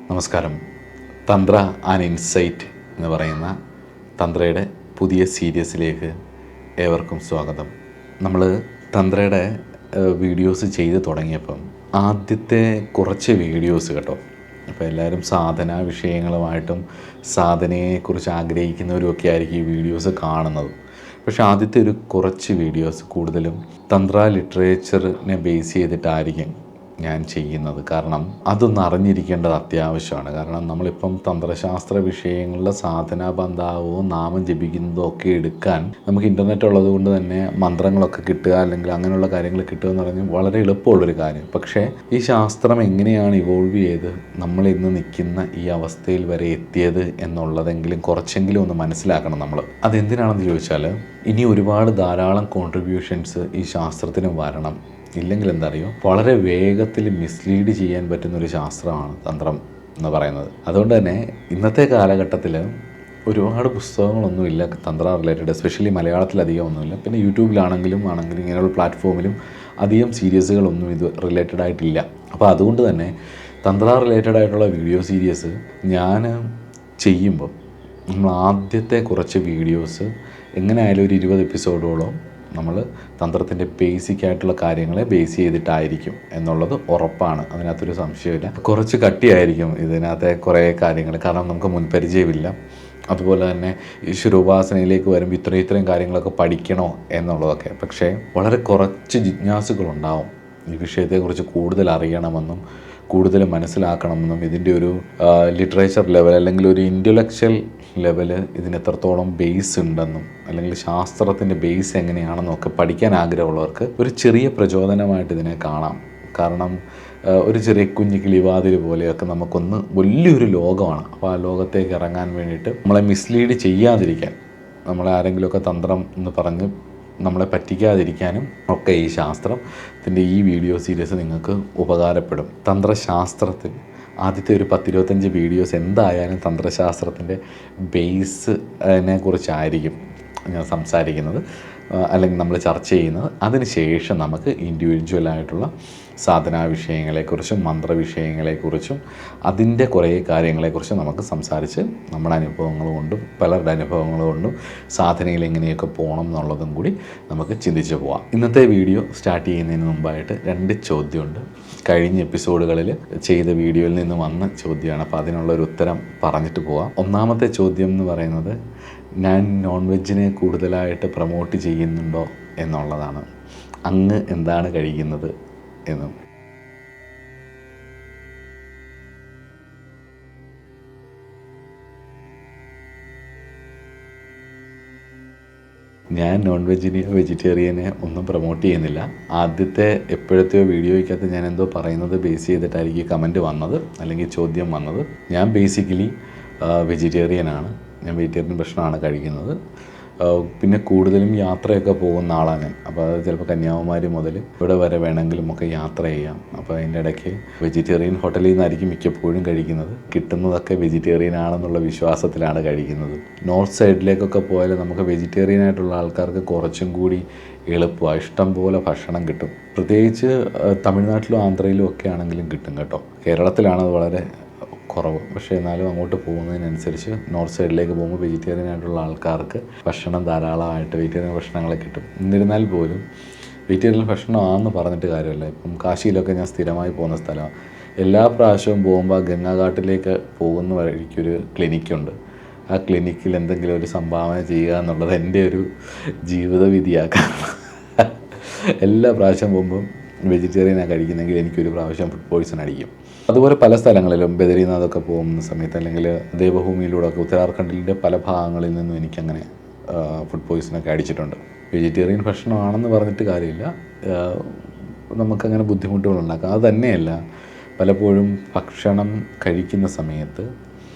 നമസ്കാരം. തന്ത്ര and insight എന്ന് പറയുന്ന തന്ത്രയുടെ പുതിയ സീരീസിലേക്ക് ഏവർക്കും സ്വാഗതം. നമ്മൾ തന്ത്രയുടെ വീഡിയോസ് ചെയ്ത് തുടങ്ങിയപ്പം ആദ്യത്തെ കുറച്ച് വീഡിയോസ് കേട്ടോ, അപ്പോൾ എല്ലാവരും സാധന വിഷയങ്ങളുമായിട്ടും സാധനയെക്കുറിച്ച് ആഗ്രഹിക്കുന്നവരുമൊക്കെ ആയിരിക്കും ഈ വീഡിയോസ് കാണുന്നത്. പക്ഷേ ആദ്യത്തെ ഒരു കുറച്ച് വീഡിയോസ് കൂടുതലും തന്ത്ര ലിറ്ററേച്ചറിനെ ബേസ് ചെയ്തിട്ടായിരിക്കും ഞാൻ ചെയ്യുന്നത്. കാരണം അതൊന്ന് അറിഞ്ഞിരിക്കേണ്ടത് അത്യാവശ്യമാണ്. കാരണം നമ്മളിപ്പം തന്ത്രശാസ്ത്ര വിഷയങ്ങളിലെ സാധനാബന്ധാവവും നാമം ജപിക്കുന്നതും ഒക്കെ എടുക്കാൻ നമുക്ക് ഇൻ്റർനെറ്റ് ഉള്ളത് കൊണ്ട് തന്നെ മന്ത്രങ്ങളൊക്കെ കിട്ടുക അല്ലെങ്കിൽ അങ്ങനെയുള്ള കാര്യങ്ങൾ കിട്ടുക എന്ന് പറഞ്ഞാൽ വളരെ എളുപ്പമുള്ളൊരു കാര്യം. പക്ഷേ ഈ ശാസ്ത്രം എങ്ങനെയാണ് ഇവോൾവ് ചെയ്ത് നമ്മൾ ഇന്ന് നിൽക്കുന്ന ഈ അവസ്ഥയിൽ വരെ എത്തിയത് എന്നുള്ളതെങ്കിലും കുറച്ചെങ്കിലും ഒന്ന് മനസ്സിലാക്കണം നമ്മൾ. അതെന്തിനാണെന്ന് ചോദിച്ചാൽ ഇനി ഒരുപാട് ധാരാളം കോൺട്രിബ്യൂഷൻസ് ഈ ശാസ്ത്രത്തിന് വരണം. ഇല്ലെങ്കിൽ എന്താ അറിയോ, വളരെ വേഗത്തിൽ മിസ്ലീഡ് ചെയ്യാൻ പറ്റുന്നൊരു ശാസ്ത്രമാണ് തന്ത്രം എന്ന് പറയുന്നത്. അതുകൊണ്ട് തന്നെ ഇന്നത്തെ കാലഘട്ടത്തിൽ ഒരുപാട് പുസ്തകങ്ങളൊന്നുമില്ല തന്ത്ര റിലേറ്റഡ്, എസ്പെഷ്യലി മലയാളത്തിലധികം ഒന്നുമില്ല. പിന്നെ യൂട്യൂബിലാണെങ്കിലും ഇങ്ങനെയുള്ള പ്ലാറ്റ്ഫോമിലും അധികം സീരീസുകളൊന്നും ഇത് റിലേറ്റഡ് ആയിട്ടില്ല. അപ്പോൾ അതുകൊണ്ട് തന്നെ തന്ത്ര റിലേറ്റഡ് ആയിട്ടുള്ള വീഡിയോ സീരീസ് ഞാൻ ചെയ്യുമ്പോൾ നമ്മൾ ആദ്യത്തെ കുറച്ച് വീഡിയോസ് എങ്ങനെ ആയാലും ഒരു 20 എപ്പിസോഡോളം നമ്മൾ തന്ത്രത്തിൻ്റെ ബേസിക് ആയിട്ടുള്ള കാര്യങ്ങളെ ബേസ് ചെയ്തിട്ടായിരിക്കും എന്നുള്ളത് ഉറപ്പാണ്. അതിനകത്തൊരു സംശയമില്ല. കുറച്ച് കട്ടിയായിരിക്കും ഇതിനകത്തെ കുറേ കാര്യങ്ങൾ, കാരണം നമുക്ക് മുൻപരിചയമില്ല. അതുപോലെ തന്നെ ഈശ്വരോപാസനയിലേക്ക് വരുമ്പോൾ ഇത്രയും കാര്യങ്ങളൊക്കെ പഠിക്കണോ എന്നുള്ളതൊക്കെ. പക്ഷേ വളരെ കുറച്ച് ജിജ്ഞാസുകളുണ്ടാവും ഈ വിഷയത്തെക്കുറിച്ച് കൂടുതൽ അറിയണമെന്നും കൂടുതൽ മനസ്സിലാക്കണമെന്നും. ഇതിൻ്റെ ഒരു ലിറ്ററേച്ചർ ലെവൽ അല്ലെങ്കിൽ ഒരു ഇൻ്റലക്ച്വൽ ലെവല് ഇതിന് എത്രത്തോളം ബേസ് ഉണ്ടെന്നും അല്ലെങ്കിൽ ശാസ്ത്രത്തിൻ്റെ ബേസ് എങ്ങനെയാണെന്നും ഒക്കെ പഠിക്കാൻ ആഗ്രഹമുള്ളവർക്ക് ഒരു ചെറിയ പ്രചോദനമായിട്ട് ഇതിനെ കാണാം. കാരണം ഒരു ചെറിയ കുഞ്ഞു കിളിവാതിൽ പോലെയൊക്കെ നമുക്കൊന്ന് വലിയൊരു ലോകമാണ്. അപ്പോൾ ആ ലോകത്തേക്ക് ഇറങ്ങാൻ വേണ്ടിയിട്ട് നമ്മളെ മിസ്ലീഡ് ചെയ്യാതിരിക്കാൻ, നമ്മളെ ആരെങ്കിലുമൊക്കെ തന്ത്രം എന്ന് പറഞ്ഞ് നമ്മളെ പറ്റിക്കാതിരിക്കാനും ഒക്കെ ഈ ശാസ്ത്രത്തിൻ്റെ ഈ വീഡിയോ സീരീസ് നിങ്ങൾക്ക് ഉപകാരപ്പെടും. തന്ത്രശാസ്ത്രത്തിൽ ആദ്യത്തെ ഒരു 10-25 വീഡിയോസ് എന്തായാലും തന്ത്രശാസ്ത്രത്തിൻ്റെ ബേസിനെ കുറിച്ചായിരിക്കും ഞാൻ സംസാരിക്കുന്നത് അല്ലെങ്കിൽ നമ്മൾ ചർച്ച ചെയ്യുന്നത്. അതിനുശേഷം നമുക്ക് ഇൻഡിവിജ്വലായിട്ടുള്ള സാധനാ വിഷയങ്ങളെക്കുറിച്ചും മന്ത്രവിഷയങ്ങളെക്കുറിച്ചും അതിൻ്റെ കുറേ കാര്യങ്ങളെക്കുറിച്ചും നമുക്ക് സംസാരിച്ച് നമ്മുടെ അനുഭവങ്ങൾ കൊണ്ടും പലരുടെ അനുഭവങ്ങൾ കൊണ്ടും സാധനയിൽ എങ്ങനെയൊക്കെ പോകണം എന്നുള്ളതും കൂടി നമുക്ക് ചിന്തിച്ച് പോവാം. ഇന്നത്തെ വീഡിയോ സ്റ്റാർട്ട് ചെയ്യുന്നതിന് മുമ്പായിട്ട് 2 ചോദ്യമുണ്ട്. കഴിഞ്ഞ എപ്പിസോഡുകളിൽ ചെയ്ത വീഡിയോയിൽ നിന്ന് വന്ന ചോദ്യമാണ്. അപ്പോൾ അതിനുള്ളൊരു ഉത്തരം പറഞ്ഞിട്ട് പോവാം. ഒന്നാമത്തെ ചോദ്യം എന്ന് പറയുന്നത്, ഞാൻ നോൺ വെജിനെ കൂടുതലായിട്ട് പ്രൊമോട്ട് ചെയ്യുന്നുണ്ടോ എന്നുള്ളതാണ്. അങ്ങ് എന്താണ് കഴിക്കുന്നത് എന്നും. ഞാൻ നോൺ വെജിറ്റേറിയനെ ഒന്നും പ്രൊമോട്ട് ചെയ്യുന്നില്ല. ആദ്യത്തെ എപ്പോഴത്തെയോ വീഡിയോയ്ക്കകത്ത് ഞാൻ എന്തോ പറയുന്നത് ബേസ് ചെയ്തിട്ടായിരിക്കും കമൻറ്റ് വന്നത് അല്ലെങ്കിൽ ചോദ്യം വന്നത്. ഞാൻ ബേസിക്കലി വെജിറ്റേറിയനാണ്. ഞാൻ വെജിറ്റേറിയൻ ഭക്ഷണമാണ് കഴിക്കുന്നത്. പിന്നെ കൂടുതലും യാത്രയൊക്കെ പോകുന്ന ആളാണ് ഞാൻ. അപ്പോൾ അത് ചിലപ്പോൾ കന്യാകുമാരി മുതൽ ഇവിടെ വരെ വേണമെങ്കിലും ഒക്കെ യാത്ര ചെയ്യാം. അപ്പോൾ അതിൻ്റെ ഇടയ്ക്ക് വെജിറ്റേറിയൻ ഹോട്ടലിൽ നിന്നായിരിക്കും മിക്കപ്പോഴും കഴിക്കുന്നത്. കിട്ടുന്നതൊക്കെ വെജിറ്റേറിയൻ ആണെന്നുള്ള വിശ്വാസത്തിലാണ് കഴിക്കുന്നത്. നോർത്ത് സൈഡിലേക്കൊക്കെ പോയാൽ നമുക്ക് വെജിറ്റേറിയൻ ആയിട്ടുള്ള ആൾക്കാർക്ക് കുറച്ചും കൂടി എളുപ്പമാണ്. ഇഷ്ടം പോലെ ഭക്ഷണം കിട്ടും. പ്രത്യേകിച്ച് തമിഴ്നാട്ടിലും ആന്ധ്രയിലും ഒക്കെ ആണെങ്കിലും കിട്ടും കേട്ടോ. കേരളത്തിലാണത് വളരെ കുറവ്. പക്ഷേ എന്നാലും അങ്ങോട്ട് പോകുന്നതിനനുസരിച്ച് നോർത്ത് സൈഡിലേക്ക് പോകുമ്പോൾ വെജിറ്റേറിയൻ ആയിട്ടുള്ള ആൾക്കാർക്ക് ഭക്ഷണം ധാരാളമായിട്ട് വെജിറ്റേറിയൻ ഭക്ഷണങ്ങൾ കിട്ടും. എന്നിരുന്നാൽ പോലും വെജിറ്റേറിയൻ ഭക്ഷണമാണെന്ന് പറഞ്ഞിട്ട് കാര്യമില്ല. ഇപ്പം കാശിയിലൊക്കെ ഞാൻ സ്ഥിരമായി പോകുന്ന സ്ഥലമാണ്. എല്ലാ പ്രാവശ്യവും പോകുമ്പോൾ ഗംഗാഘാട്ടിലേക്ക് പോകുന്ന വഴിക്കൊരു ക്ലിനിക്കുണ്ട്. ആ ക്ലിനിക്കിൽ എന്തെങ്കിലും ഒരു സംഭാവന ചെയ്യുക എന്നുള്ളത് എൻ്റെ ഒരു ജീവിത വിധിയാക്കാൻ. എല്ലാ പ്രാവശ്യം പോകുമ്പം വെജിറ്റേറിയനാണ് കഴിക്കുന്നെങ്കിൽ എനിക്കൊരു പ്രാവശ്യം ഫുഡ് പോയ്സൺ അടിക്കും. അതുപോലെ പല സ്ഥലങ്ങളിലും ബദരീനാഥൊക്കെ പോകുന്ന സമയത്ത് അല്ലെങ്കിൽ ദേവഭൂമിയിലൂടെ ഒക്കെ ഉത്തരാഖണ്ഡിൻ്റെ പല ഭാഗങ്ങളിൽ നിന്നും എനിക്കങ്ങനെ ഫുഡ് പോയ്സണൊക്കെ അടിച്ചിട്ടുണ്ട്. വെജിറ്റേറിയൻ ഭക്ഷണമാണെന്ന് പറഞ്ഞിട്ട് കാര്യമില്ല, നമുക്കങ്ങനെ ബുദ്ധിമുട്ടുകളുണ്ടാക്കാം. അത് തന്നെയല്ല, പലപ്പോഴും ഭക്ഷണം കഴിക്കുന്ന സമയത്ത്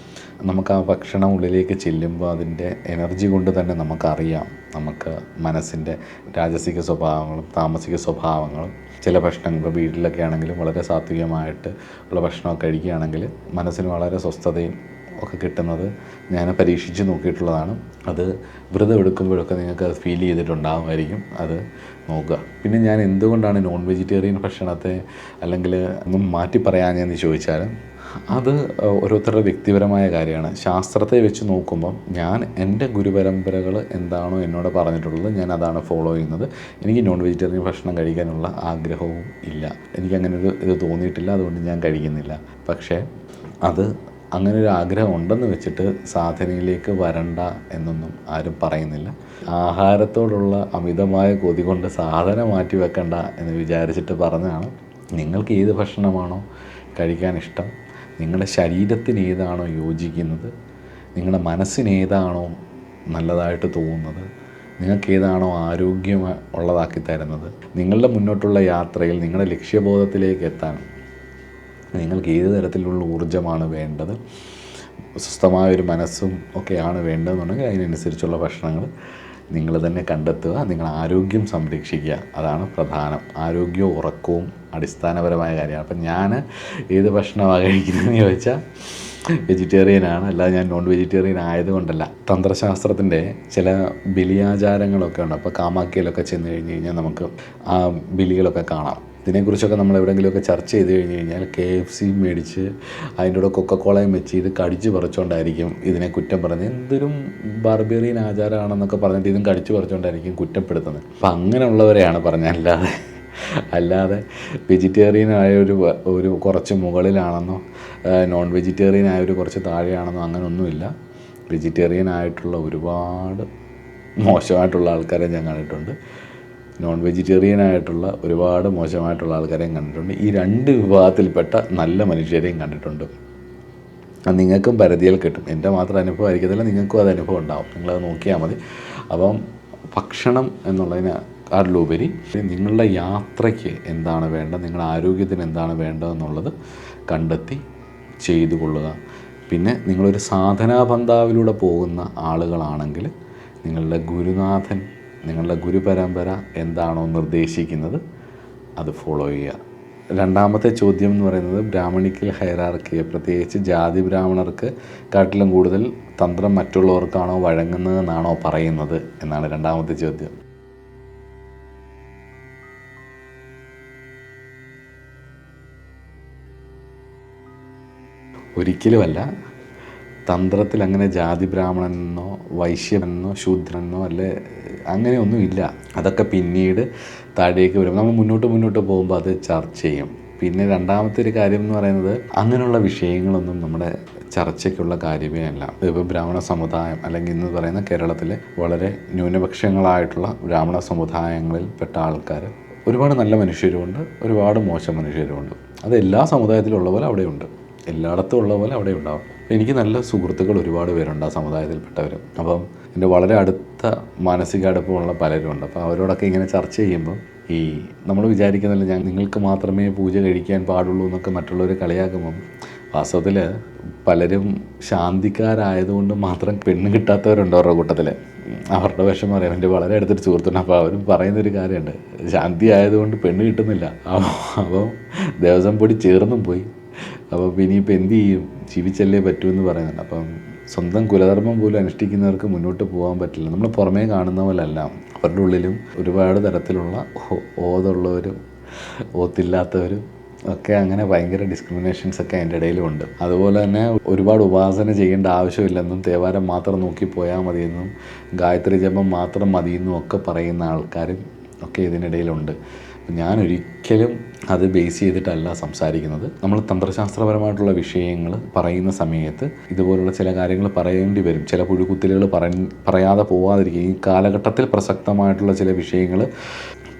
നമുക്ക് ആ ഭക്ഷണം ഉള്ളിലേക്ക് ചെല്ലുമ്പോൾ അതിൻ്റെ എനർജി കൊണ്ട് തന്നെ നമുക്കറിയാം നമുക്ക് മനസ്സിൻ്റെ രാജസിക സ്വഭാവങ്ങളും താമസിക സ്വഭാവങ്ങളും. ചില ഭക്ഷണങ്ങൾ ഇപ്പോൾ വീട്ടിലൊക്കെ ആണെങ്കിലും വളരെ സാത്വികമായിട്ട് ഉള്ള ഭക്ഷണമൊക്കെ കഴിക്കുകയാണെങ്കിൽ മനസ്സിന് വളരെ സ്വസ്ഥതയും ഒക്കെ കിട്ടുന്നത് ഞാൻ പരീക്ഷിച്ച് നോക്കിയിട്ടുള്ളതാണ്. അത് വ്രതം എടുക്കുമ്പോഴൊക്കെ നിങ്ങൾക്ക് അത് ഫീൽ ചെയ്തിട്ടുണ്ടാകുമായിരിക്കും. അത് നോക്കുക. പിന്നെ ഞാൻ എന്തുകൊണ്ടാണ് നോൺ വെജിറ്റേറിയൻ ഭക്ഷണത്തെ അല്ലെങ്കിൽ ഒന്നും മാറ്റി പറയാഞ്ഞെന്ന് ചോദിച്ചാൽ, അത് ഓരോരുത്തരുടെ വ്യക്തിപരമായ കാര്യമാണ്. ശാസ്ത്രത്തെ വെച്ച് നോക്കുമ്പം ഞാൻ എൻ്റെ ഗുരുപരമ്പരകൾ എന്താണോ എന്നോട് പറഞ്ഞിട്ടുള്ളത് ഞാൻ അതാണ് ഫോളോ ചെയ്യുന്നത്. എനിക്ക് നോൺ വെജിറ്റേറിയൻ ഭക്ഷണം കഴിക്കാനുള്ള ആഗ്രഹവും ഇല്ല, എനിക്കങ്ങനൊരു ഇത് തോന്നിയിട്ടില്ല, അതുകൊണ്ട് ഞാൻ കഴിക്കുന്നില്ല. പക്ഷേ അത് അങ്ങനൊരു ആഗ്രഹം ഉണ്ടെന്ന് വെച്ചിട്ട് സാധനയിലേക്ക് വരണ്ട എന്നൊന്നും ആരും പറയുന്നില്ല. ആഹാരത്തോടുള്ള അമിതമായ കൊതി കൊണ്ട് സാധന മാറ്റി വെക്കണ്ട എന്ന് വിചാരിച്ചിട്ട് പറഞ്ഞതാണ്. നിങ്ങൾക്ക് ഏത് ഭക്ഷണമാണോ കഴിക്കാൻ ഇഷ്ടം, നിങ്ങളുടെ ശരീരത്തിന് ഏതാണോ യോജിക്കുന്നത്, നിങ്ങളുടെ മനസ്സിന് ഏതാണോ നല്ലതായിട്ട് തോന്നുന്നത്, നിങ്ങൾക്ക് ഏതാണോ ആരോഗ്യം ഉള്ളതാക്കി തരുന്നത്, നിങ്ങളുടെ മുന്നോട്ടുള്ള യാത്രയിൽ നിങ്ങളുടെ ലക്ഷ്യബോധത്തിലേക്ക് എത്താൻ നിങ്ങൾക്ക് ഏത് തരത്തിലുള്ള ഊർജ്ജമാണ് വേണ്ടത്, സ്വസ്ഥമായൊരു മനസ്സും ഒക്കെയാണ് വേണ്ടതെന്നുണ്ടെങ്കിൽ അതിനനുസരിച്ചുള്ള ഭക്ഷണങ്ങൾ നിങ്ങൾ തന്നെ കണ്ടെത്തുക. നിങ്ങളുടെ ആരോഗ്യം സംരക്ഷിക്കുക, അതാണ് പ്രധാനം. ആരോഗ്യവും ഉറക്കവും അടിസ്ഥാനപരമായ കാര്യമാണ്. അപ്പം ഞാൻ ഏത് ഭക്ഷണമാണ് കഴിക്കുന്നതെന്ന് ചോദിച്ചാൽ വെജിറ്റേറിയനാണ്, അല്ലാതെ ഞാൻ നോൺ വെജിറ്റേറിയൻ ആയതുകൊണ്ടല്ല. തന്ത്രശാസ്ത്രത്തിൻ്റെ ചില ബലിയാചാരങ്ങളൊക്കെ ഉണ്ട്. അപ്പോൾ കാമാക്കിയിലൊക്കെ ചെന്ന് കഴിഞ്ഞ് കഴിഞ്ഞാൽ നമുക്ക് ആ ബലികളൊക്കെ കാണാം. ഇതിനെക്കുറിച്ചൊക്കെ നമ്മൾ എവിടെയെങ്കിലുമൊക്കെ ചർച്ച ചെയ്ത് കഴിഞ്ഞ് കഴിഞ്ഞാൽ KFC മേടിച്ച് അതിൻ്റെ കൂടെ കൊക്കക്കോളയും വെച്ച് ഇത് കടിച്ച് പറിച്ചുകൊണ്ടായിരിക്കും ഇതിനെ കുറ്റം പറഞ്ഞ്, എന്തൊരു ബാർബേറിയൻ ആചാരമാണെന്നൊക്കെ പറഞ്ഞിട്ട് ഇതും കടിച്ച് പറിച്ചുകൊണ്ടായിരിക്കും കുറ്റപ്പെടുത്തുന്നത്. അപ്പം അങ്ങനെയുള്ളവരെയാണ് പറഞ്ഞത്, അല്ലാതെ വെജിറ്റേറിയനായ ഒരു കുറച്ച് മുകളിലാണെന്നോ നോൺ വെജിറ്റേറിയനായ ഒരു കുറച്ച് താഴെയാണെന്നോ അങ്ങനെയൊന്നുമില്ല. വെജിറ്റേറിയൻ ആയിട്ടുള്ള ഒരുപാട് മോശമായിട്ടുള്ള ആൾക്കാരെ ഞാൻ കണ്ടിട്ടുണ്ട്, നോൺ വെജിറ്റേറിയൻ ആയിട്ടുള്ള ഒരുപാട് മോശമായിട്ടുള്ള ആൾക്കാരെയും കണ്ടിട്ടുണ്ട്. ഈ രണ്ട് വിഭാഗത്തിൽപ്പെട്ട നല്ല മനുഷ്യരെയും കണ്ടിട്ടുണ്ട്. അത് നിങ്ങൾക്കും പരിധിയിൽ കിട്ടും. എൻ്റെ മാത്രം അനുഭവം ആയിരിക്കത്തില്ല, നിങ്ങൾക്കും അത് അനുഭവം ഉണ്ടാവും. നിങ്ങളത് നോക്കിയാൽ മതി. അപ്പം ഭക്ഷണം എന്നുള്ളതിനേക്കാളുപരി നിങ്ങളുടെ യാത്രയ്ക്ക് എന്താണ് വേണ്ടത്, നിങ്ങളുടെ ആരോഗ്യത്തിന് എന്താണ് വേണ്ടതെന്നുള്ളത് കണ്ടെത്തി ചെയ്തു കൊള്ളുക. പിന്നെ നിങ്ങളൊരു സാധനാപന്ഥാവിലൂടെ പോകുന്ന ആളുകളാണെങ്കിൽ നിങ്ങളുടെ ഗുരുനാഥൻ, നിങ്ങളുടെ ഗുരുപരമ്പര എന്താണോ നിർദ്ദേശിക്കുന്നത് അത് ഫോളോ ചെയ്യുക. രണ്ടാമത്തെ ചോദ്യം എന്ന് പറയുന്നത് ബ്രാഹ്മണിക്കൽ ഹൈറാർക്കിയെ, പ്രത്യേകിച്ച് ജാതി ബ്രാഹ്മണർക്ക് കാട്ടിലും കൂടുതൽ തന്ത്രം മറ്റുള്ളവർക്കാണോ വഴങ്ങുന്നതെന്നാണോ പറയുന്നത് എന്നാണ് രണ്ടാമത്തെ ചോദ്യം. ഒരിക്കലുമല്ല. തന്ത്രത്തിൽ അങ്ങനെ ജാതി ബ്രാഹ്മണനെന്നോ വൈശ്യനെന്നോ ശൂദ്രനെന്നോ അല്ലെ അങ്ങനെയൊന്നുമില്ല. അതൊക്കെ പിന്നീട് താഴേക്ക് വരും, നമ്മൾ മുന്നോട്ട് പോകുമ്പോൾ അത് ചർച്ച ചെയ്യും. പിന്നെ രണ്ടാമത്തെ ഒരു കാര്യം എന്ന് പറയുന്നത് അങ്ങനെയുള്ള വിഷയങ്ങളൊന്നും നമ്മുടെ ചർച്ചയ്ക്കുള്ള കാര്യമേ അല്ല. ഇപ്പോൾ ബ്രാഹ്മണ സമുദായം അല്ലെങ്കിൽ ഇന്ന് പറയുന്ന കേരളത്തിലെ വളരെ ന്യൂനപക്ഷങ്ങളായിട്ടുള്ള ബ്രാഹ്മണ സമുദായങ്ങളിൽപ്പെട്ട ആൾക്കാർ ഒരുപാട് നല്ല മനുഷ്യരുമുണ്ട്, ഒരുപാട് മോശം മനുഷ്യരുമുണ്ട്. അത് എല്ലാ സമുദായത്തിലുള്ള പോലെ അവിടെയുണ്ട്, എല്ലായിടത്തും ഉള്ള പോലെ അവിടെ ഉണ്ടാവും. എനിക്ക് നല്ല സുഹൃത്തുക്കൾ ഒരുപാട് പേരുണ്ട് ആ സമുദായത്തിൽപ്പെട്ടവർ. അപ്പം എൻ്റെ വളരെ അടുത്ത മാനസിക അടുപ്പമുള്ള പലരുമുണ്ട്. അപ്പോൾ അവരോടൊക്കെ ഇങ്ങനെ ചർച്ച ചെയ്യുമ്പോൾ ഈ നമ്മൾ വിചാരിക്കുന്നില്ല നിങ്ങൾക്ക് മാത്രമേ പൂജ കഴിക്കാൻ പാടുള്ളൂ എന്നൊക്കെ മറ്റുള്ളവർ കളിയാക്കുമ്പം വാസ്തവത്തിൽ പലരും ശാന്തിക്കാരായതുകൊണ്ട് മാത്രം പെണ്ണ് കിട്ടാത്തവരുണ്ട് അവരുടെ കൂട്ടത്തിൽ. അവരുടെ വിഷമം അറിയാം. എൻ്റെ വളരെ അടുത്തൊരു സുഹൃത്തുണ്ട്. അപ്പോൾ അവരും പറയുന്നൊരു കാര്യമുണ്ട്, ശാന്തി ആയതുകൊണ്ട് പെണ്ണ് കിട്ടുന്നില്ല. അപ്പോൾ ദേവസ്വം പൊടി ചേർന്നും പോയി. അപ്പോൾ ഇനിയിപ്പോൾ എന്ത് ചെയ്യും, ജീവിച്ചല്ലേ പറ്റുമെന്ന് പറയുന്നുണ്ട്. അപ്പം സ്വന്തം കുലധർമ്മം പോലും അനുഷ്ഠിക്കുന്നവർക്ക് മുന്നോട്ട് പോകാൻ പറ്റില്ല. നമ്മൾ പുറമേ കാണുന്ന പോലെ അല്ല, അവരുടെ ഉള്ളിലും ഒരുപാട് തരത്തിലുള്ള ഓതുള്ളവരും ഓത്തില്ലാത്തവരും ഒക്കെ അങ്ങനെ ഭയങ്കര ഡിസ്ക്രിമിനേഷൻസ് ഒക്കെ അതിൻ്റെ ഇടയിലുമുണ്ട്. അതുപോലെ തന്നെ ഒരുപാട് ഉപാസന ചെയ്യേണ്ട ആവശ്യമില്ലെന്നും തേവാരം മാത്രം നോക്കി പോയാൽ മതിയെന്നും ഗായത്രി ജപം മാത്രം മതിയെന്നും ഒക്കെ പറയുന്ന ആൾക്കാരും ഒക്കെ ഇതിനിടയിലുണ്ട്. ഞാൻ ഒരിക്കലും അത് ബേസ് ചെയ്തിട്ടല്ല സംസാരിക്കുന്നത്. നമ്മൾ തന്ത്രശാസ്ത്രപരമായിട്ടുള്ള വിഷയങ്ങൾ പറയുന്ന സമയത്ത് ഇതുപോലുള്ള ചില കാര്യങ്ങൾ പറയേണ്ടി വരും. ചില പുഴുക്കുത്തലുകൾ പറയാതെ പോവാതിരിക്കുക. ഈ കാലഘട്ടത്തിൽ പ്രസക്തമായിട്ടുള്ള ചില വിഷയങ്ങൾ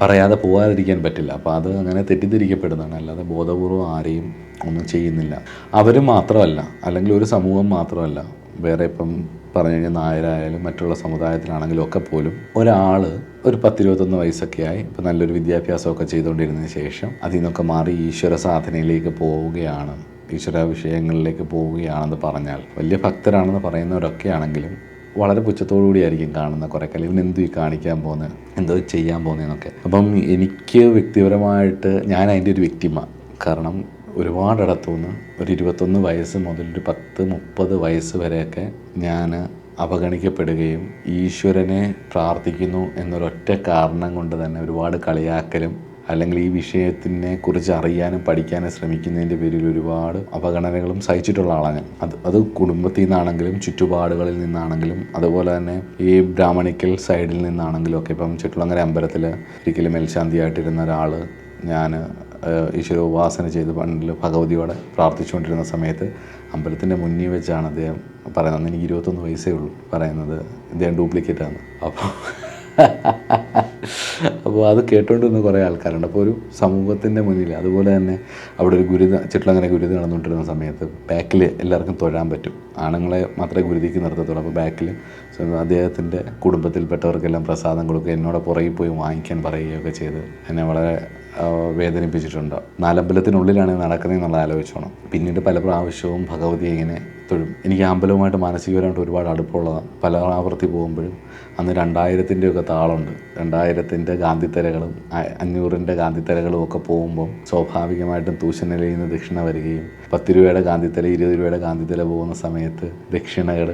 പറയാതെ പോകാതിരിക്കാൻ പറ്റില്ല. അപ്പോൾ അത് അങ്ങനെ തെറ്റിദ്ധരിക്കപ്പെടുന്നതാണ്, അല്ലാതെ ബോധപൂർവം ആരെയും ഒന്നും ചെയ്യുന്നില്ല. അവർ മാത്രമല്ല, അല്ലെങ്കിൽ ഒരു സമൂഹം മാത്രമല്ല, വേറെ ഇപ്പം പറഞ്ഞു കഴിഞ്ഞാൽ നായരായാലും മറ്റുള്ള സമുദായത്തിലാണെങ്കിലും ഒക്കെ പോലും ഒരാൾ ഒരു 10-21 വയസ്സൊക്കെ ആയി ഇപ്പം നല്ലൊരു വിദ്യാഭ്യാസമൊക്കെ ചെയ്തുകൊണ്ടിരുന്നതിന് ശേഷം അതിൽ നിന്നൊക്കെ മാറി ഈശ്വര സാധനയിലേക്ക് പോവുകയാണ്, ഈശ്വര വിഷയങ്ങളിലേക്ക് പോവുകയാണെന്ന് പറഞ്ഞാൽ, വലിയ ഭക്തരാണെന്ന് പറയുന്നവരൊക്കെ ആണെങ്കിലും വളരെ പുച്ഛത്തോടുകൂടിയായിരിക്കും കാണുന്ന കുറേ കാലം. ഇവനെന്തു ഈ കാണിക്കാൻ പോകുന്നത്, എന്തോ ചെയ്യാൻ പോകുന്നതെന്നൊക്കെ. അപ്പം എനിക്ക് വ്യക്തിപരമായിട്ട് ഞാൻ അതിൻ്റെ ഒരു വ്യക്തിമാണ്. കാരണം ഒരുപാടിടത്തുനിന്ന് ഒരു 21 വയസ്സ് മുതൽ ഒരു 10-30 വയസ്സ് വരെയൊക്കെ ഞാൻ അവഗണിക്കപ്പെടുകയും ഈശ്വരനെ പ്രാർത്ഥിക്കുന്നു എന്നൊരൊറ്റ കാരണം കൊണ്ട് തന്നെ ഒരുപാട് കളിയാക്കലും അല്ലെങ്കിൽ ഈ വിഷയത്തിനെ കുറിച്ച് അറിയാനും പഠിക്കാനും ശ്രമിക്കുന്നതിൻ്റെ പേരിൽ ഒരുപാട് അപഗണനകളും സഹിച്ചിട്ടുള്ള ആളാണ് ഞാൻ. അത് കുടുംബത്തിൽ നിന്നാണെങ്കിലും ചുറ്റുപാടുകളിൽ നിന്നാണെങ്കിലും അതുപോലെ തന്നെ ഈ ബ്രാഹ്മണിക്കൽ സൈഡിൽ നിന്നാണെങ്കിലും ഒക്കെ. ഇപ്പം ചുറ്റുളങ്ങര അമ്പലത്തിൽ ഒരിക്കലും മേൽശാന്തിയായിട്ടിരുന്ന ഒരാൾ, ഞാൻ ഈശ്വര ഉപാസന ചെയ്ത് പണ്ടിൽ ഭഗവതിയോടെ പ്രാർത്ഥിച്ചുകൊണ്ടിരുന്ന സമയത്ത് അമ്പലത്തിൻ്റെ മുന്നിൽ വെച്ചാണ് അദ്ദേഹം പറയുന്നത്, അന്ന് എനിക്ക് 21 വയസ്സേ ഉള്ളൂ, പറയുന്നത് ഇദ്ദേഹം ഡ്യൂപ്ലിക്കേറ്റാണ്. അപ്പോൾ അത് കേട്ടുകൊണ്ടിരുന്ന കുറേ ആൾക്കാരുണ്ട്. അപ്പോൾ ഒരു സമൂഹത്തിൻ്റെ മുന്നിൽ, അതുപോലെ തന്നെ അവിടെ ഒരു ചുറ്റിലങ്ങനെ ഗുരുതി നടന്നുകൊണ്ടിരുന്ന സമയത്ത് ബാക്കിൽ എല്ലാവർക്കും തൊഴാൻ പറ്റും, ആണുങ്ങളെ മാത്രമേ ഗുരുതിക്ക് നിർത്തത്തുള്ളൂ. അപ്പോൾ ബാക്കിൽ അദ്ദേഹത്തിൻ്റെ കുടുംബത്തിൽപ്പെട്ടവർക്കെല്ലാം പ്രസാദം കൊടുക്കുക, എന്നോട് പുറകിൽ പോയി വാങ്ങിക്കാൻ പറയുകയൊക്കെ ചെയ്ത് എന്നെ വളരെ വേദനിപ്പിച്ചിട്ടുണ്ട്. നാലമ്പലത്തിനുള്ളിലാണ് നടക്കുന്നതെന്നുള്ള ആലോചിച്ചോണം. പിന്നീട് പല പ്രാവശ്യവും ഭഗവതിയെ ഇങ്ങനെ തൊഴും. എനിക്ക് അമ്പലവുമായിട്ട് മാനസികപരമായിട്ട് ഒരുപാട് അടുപ്പമുള്ളതാണ്. പല ആവർത്തി പോകുമ്പോഴും അന്ന് 2000-ൻ്റെ താളുണ്ട്, 2000-ൻ്റെ ഗാന്ധിത്തരകളും 500-ൻ്റെ ഗാന്ധിത്തരകളും ഒക്കെ പോകുമ്പം സ്വാഭാവികമായിട്ടും തൂശനിലയിൽ നിന്ന് ദക്ഷിണ വരികയും 10 രൂപയുടെ ഗാന്ധിത്തല 20 രൂപയുടെ ഗാന്ധിത്തല പോകുന്ന സമയത്ത് ദക്ഷിണകൾ,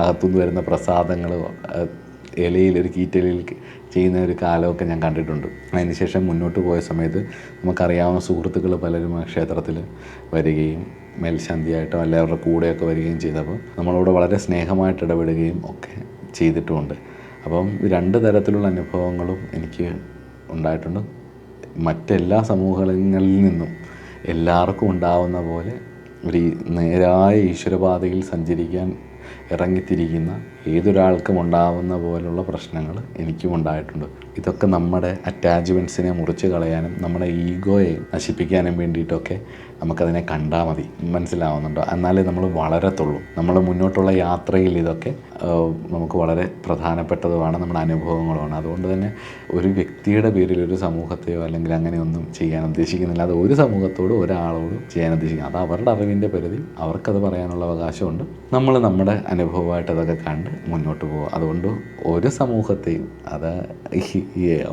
അകത്തുനിന്ന് വരുന്ന പ്രസാദങ്ങൾ ഇലയിൽ ഒരു കീറ്റലയിൽ ചെയ്യുന്ന ഒരു കാലമൊക്കെ ഞാൻ കണ്ടിട്ടുണ്ട്. അതിനുശേഷം മുന്നോട്ട് പോയ സമയത്ത് നമുക്കറിയാവുന്ന സുഹൃത്തുക്കൾ പലരും ആ ക്ഷേത്രത്തിൽ വരികയും മേൽശാന്തിയായിട്ടോ എല്ലാവരുടെ കൂടെയൊക്കെ വരികയും ചെയ്തപ്പോൾ നമ്മളോട് വളരെ സ്നേഹമായിട്ട് ഇടപെടുകയും ഒക്കെ ചെയ്തിട്ടുമുണ്ട്. അപ്പം 2 തരത്തിലുള്ള അനുഭവങ്ങളും എനിക്ക് ഉണ്ടായിട്ടുണ്ട്. മറ്റെല്ലാ സമൂഹങ്ങളിൽ നിന്നും എല്ലാവർക്കും ഉണ്ടാവുന്ന പോലെ ഒരു നേരായ ഈശ്വരപാതയിൽ സഞ്ചരിക്കാൻ ഇറങ്ങിത്തിരിക്കുന്ന ഏതൊരാൾക്കും ഉണ്ടാവുന്ന പോലുള്ള പ്രശ്നങ്ങൾ എനിക്കും ഉണ്ടായിട്ടുണ്ട്. ഇതൊക്കെ നമ്മുടെ അറ്റാച്ച്മെൻറ്റ്സിനെ മുറിച്ച് കളയാനും നമ്മുടെ ഈഗോയെ നശിപ്പിക്കാനും വേണ്ടിയിട്ടൊക്കെ നമുക്കതിനെ കണ്ടാൽ മതി. മനസ്സിലാവുന്നുണ്ടോ? എന്നാലേ നമ്മൾ വളരത്തുള്ളൂ. നമ്മൾ മുന്നോട്ടുള്ള യാത്രയിൽ ഇതൊക്കെ നമുക്ക് വളരെ പ്രധാനപ്പെട്ടതുമാണ്, നമ്മുടെ അനുഭവങ്ങളുമാണ്. അതുകൊണ്ട് തന്നെ ഒരു വ്യക്തിയുടെ പേരിൽ ഒരു സമൂഹത്തെയോ അല്ലെങ്കിൽ അങ്ങനെയൊന്നും ചെയ്യാൻ ഉദ്ദേശിക്കുന്നില്ല. അത് ഒരു സമൂഹത്തോടും ഒരാളോടും ചെയ്യാൻ ഉദ്ദേശിക്കുന്നത്, അത് അവരുടെ അറിവിൻ്റെ പരിധി, അവർക്കത് പറയാനുള്ള അവകാശമുണ്ട്. നമ്മൾ നമ്മുടെ അനുഭവമായിട്ട് അതൊക്കെ കണ്ട് മുന്നോട്ട് പോകുക. അതുകൊണ്ട് ഒരു സമൂഹത്തെയും, അത്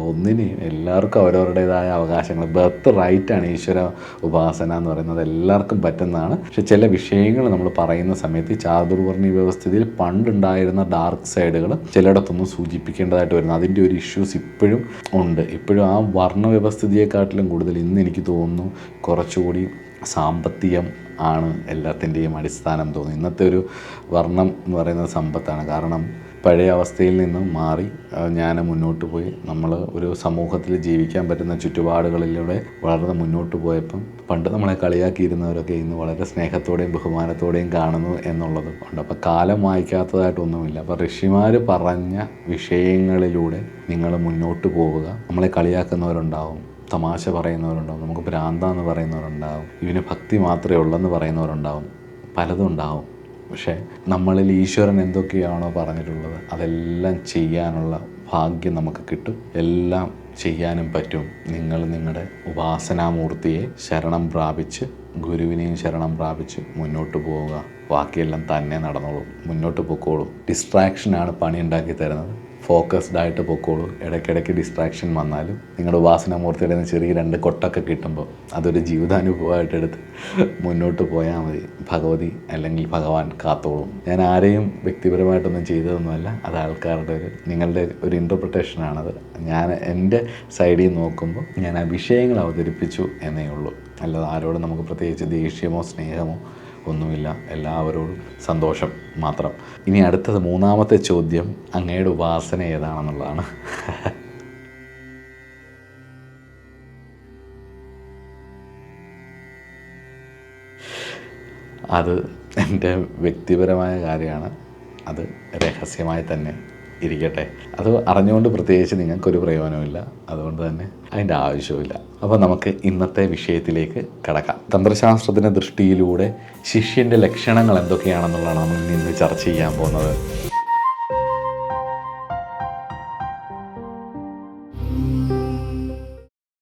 ഒന്നിനെയും, എല്ലാവർക്കും അവരവരുടേതായ അവകാശങ്ങൾ, ബർത്ത് റൈറ്റാണ് ഈശ്വര ഉപാസന എന്ന് പറയുന്നത്, എല്ലാവർക്കും പറ്റുന്നതാണ്. പക്ഷെ ചില വിഷയങ്ങൾ നമ്മൾ പറയുന്ന സമയത്ത് ഈ ചാതുർവർണ്ണ വ്യവസ്ഥിതിയിൽ പണ്ടുണ്ടായിരുന്ന ഡാർക്ക് സൈഡുകൾ ചിലയിടത്തൊന്നും സൂചിപ്പിക്കേണ്ടതായിട്ട് വരുന്നു. അതിൻ്റെ ഒരു ഇഷ്യൂസ് ഇപ്പോഴും ഉണ്ട്. ഇപ്പോഴും ആ വർണ്ണവ്യവസ്ഥിതിയെക്കാട്ടിലും കൂടുതൽ ഇന്ന് എനിക്ക് തോന്നുന്നു കുറച്ചുകൂടി സാമ്പത്തികം ആണ് എല്ലാത്തിൻ്റെയും അടിസ്ഥാനം തോന്നുന്നു. ഇന്നത്തെ ഒരു വർണ്ണം എന്ന് പറയുന്നത് സമ്പത്താണ്. കാരണം പഴയ അവസ്ഥയിൽ നിന്നും മാറി ഞാൻ മുന്നോട്ട് പോയി നമ്മൾ ഒരു സമൂഹത്തിൽ ജീവിക്കാൻ പറ്റുന്ന ചുറ്റുപാടുകളിലൂടെ വളർന്ന് മുന്നോട്ട് പോയപ്പം പണ്ട് നമ്മളെ കളിയാക്കിയിരുന്നവരൊക്കെ ഇന്ന് വളരെ സ്നേഹത്തോടെയും ബഹുമാനത്തോടെയും കാണുന്നു എന്നുള്ളതും ഉണ്ട്. അപ്പോൾ കാലം വായിക്കാത്തതായിട്ടൊന്നുമില്ല. അപ്പോൾ ഋഷിമാർ പറഞ്ഞ വിഷയങ്ങളിലൂടെ നിങ്ങൾ മുന്നോട്ട് പോവുക. നമ്മളെ കളിയാക്കുന്നവരുണ്ടാവും, തമാശ പറയുന്നവരുണ്ടാവും, നമുക്ക് ഭ്രാന്താന്ന് പറയുന്നവരുണ്ടാവും, ഇവന് ഭക്തി മാത്രമേ ഉള്ളെന്ന് പറയുന്നവരുണ്ടാവും, പലതും ഉണ്ടാവും. പക്ഷേ നമ്മളിൽ ഈശ്വരൻ എന്തൊക്കെയാണോ പറഞ്ഞിട്ടുള്ളത് അതെല്ലാം ചെയ്യാനുള്ള ഭാഗ്യം നമുക്ക് കിട്ടും. എല്ലാം ചെയ്യാനും പറ്റും. നിങ്ങൾ നിങ്ങളുടെ ഉപാസനാമൂർത്തിയെ ശരണം പ്രാപിച്ച്, ഗുരുവിനെയും ശരണം പ്രാപിച്ച് മുന്നോട്ട് പോവുക. ബാക്കിയെല്ലാം തന്നെ നടന്നോളും, മുന്നോട്ട് പൊക്കോളും. ഡിസ്ട്രാക്ഷനാണ് പണി ഉണ്ടാക്കി തരുന്നത്. ഫോക്കസ്ഡ് ആയിട്ട് പൊക്കോളൂ. ഇടയ്ക്കിടയ്ക്ക് ഡിസ്ട്രാക്ഷൻ വന്നാലും നിങ്ങളുടെ ഉപാസനാമൂർത്തിയുടെ ചെറിയ 2 കൊട്ടൊക്കെ കിട്ടുമ്പോൾ അതൊരു ജീവിതാനുഭവമായിട്ട് എടുത്ത് മുന്നോട്ട് പോയാൽ മതി. ഭഗവതി ഭഗവാൻ കാത്തോളും. ഞാൻ ആരെയും വ്യക്തിപരമായിട്ടൊന്നും ചെയ്തതൊന്നുമല്ല, അത് ആൾക്കാരുടെ നിങ്ങളുടെ ഒരു ഇൻ്റർപ്രിട്ടേഷനാണത്. ഞാൻ എൻ്റെ സൈഡിൽ നോക്കുമ്പോൾ ഞാൻ ആ വിഷയങ്ങൾ അവതരിപ്പിച്ചു എന്നേ ഉള്ളൂ. അല്ലാതെ ആരോടും നമുക്ക് പ്രത്യേകിച്ച് ദേഷ്യമോ സ്നേഹമോ ഒന്നുമില്ല. എല്ലാവരോടും സന്തോഷം മാത്രം. ഇനി അടുത്തത് 3ാമത്തെ ചോദ്യം, അങ്ങയുടെ ഉപാസന ഏതാണെന്നുള്ളതാണ്. അത് എൻ്റെ വ്യക്തിപരമായ കാര്യമാണ്. അത് രഹസ്യമായി തന്നെ ഇരിക്കട്ടെ. അത് അറിഞ്ഞുകൊണ്ട് പ്രത്യേകിച്ച് നിങ്ങൾക്കൊരു പ്രയോജനമില്ല. അതുകൊണ്ട് തന്നെ അതിൻ്റെ ആവശ്യമില്ല. അപ്പോൾ നമുക്ക് ഇന്നത്തെ വിഷയത്തിലേക്ക് കടക്കാം. തന്ത്രശാസ്ത്രത്തിൻ്റെ ദൃഷ്ടിയിലൂടെ ശിഷ്യൻ്റെ ലക്ഷണങ്ങൾ എന്തൊക്കെയാണെന്നുള്ളതാണ് നമ്മൾ ഇന്ന് ചർച്ച ചെയ്യാൻ പോകുന്നത്.